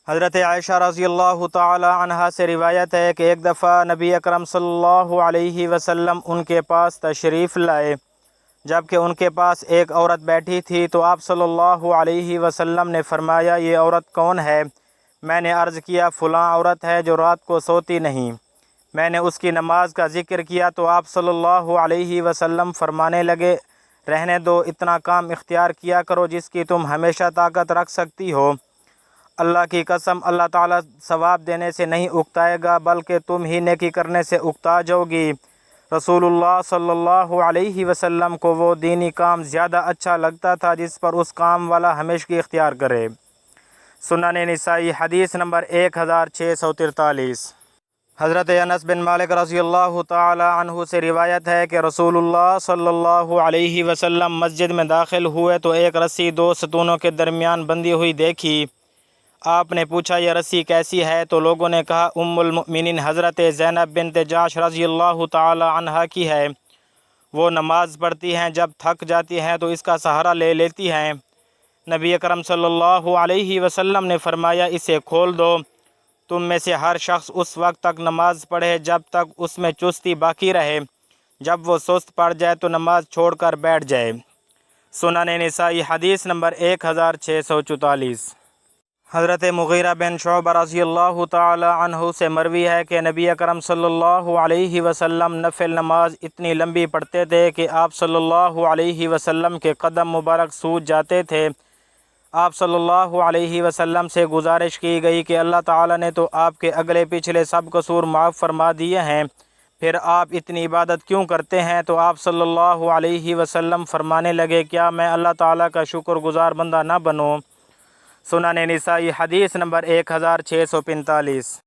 حضرت عائشہ رضی اللہ تعالی عنہا سے روایت ہے کہ ایک دفعہ نبی اکرم صلی اللہ علیہ وسلم ان کے پاس تشریف لائے، جبکہ ان کے پاس ایک عورت بیٹھی تھی، تو آپ صلی اللہ علیہ وسلم نے فرمایا، یہ عورت کون ہے؟ میں نے عرض کیا، فلاں عورت ہے جو رات کو سوتی نہیں۔ میں نے اس کی نماز کا ذکر کیا تو آپ صلی اللہ علیہ وسلم فرمانے لگے، رہنے دو، اتنا کام اختیار کیا کرو جس کی تم ہمیشہ طاقت رکھ سکتی ہو۔ اللہ کی قسم، اللہ تعالیٰ ثواب دینے سے نہیں اکتائے گا بلکہ تم ہی نیکی کرنے سے اکتا جاؤ گی۔ رسول اللہ صلی اللہ علیہ وسلم کو وہ دینی کام زیادہ اچھا لگتا تھا جس پر اس کام والا ہمیشگی اختیار کرے۔ سنن نسائی حدیث نمبر 1643۔ حضرت انس بن مالک رضی اللہ تعالی عنہ سے روایت ہے کہ رسول اللہ صلی اللہ علیہ وسلم مسجد میں داخل ہوئے تو ایک رسی دو ستونوں کے درمیان بندھی ہوئی دیکھی۔ آپ نے پوچھا، یہ رسی کیسی ہے؟ تو لوگوں نے کہا، ام المؤمنین حضرت زینب بنت جحش رضی اللہ تعالی عنہا کی ہے، وہ نماز پڑھتی ہیں، جب تھک جاتی ہیں تو اس کا سہارا لے لیتی ہیں۔ نبی اکرم صلی اللہ علیہ وسلم نے فرمایا، اسے کھول دو، تم میں سے ہر شخص اس وقت تک نماز پڑھے جب تک اس میں چستی باقی رہے، جب وہ سست پڑ جائے تو نماز چھوڑ کر بیٹھ جائے۔ سنن نسائی حدیث نمبر 1644۔ حضرت مغیرہ بن شعبہ رضی اللہ تعالی عنہ سے مروی ہے کہ نبی اکرم صلی اللہ علیہ وسلم نفل نماز اتنی لمبی پڑھتے تھے کہ آپ صلی اللہ علیہ وسلم کے قدم مبارک سوج جاتے تھے۔ آپ صلی اللہ علیہ وسلم سے گزارش کی گئی کہ اللہ تعالیٰ نے تو آپ کے اگلے پچھلے سب قصور معاف فرما دیے ہیں، پھر آپ اتنی عبادت کیوں کرتے ہیں؟ تو آپ صلی اللہ علیہ وسلم فرمانے لگے، کیا میں اللہ تعالیٰ کا شکر گزار بندہ نہ بنوں؟ سنن نسائی حدیث نمبر 1645۔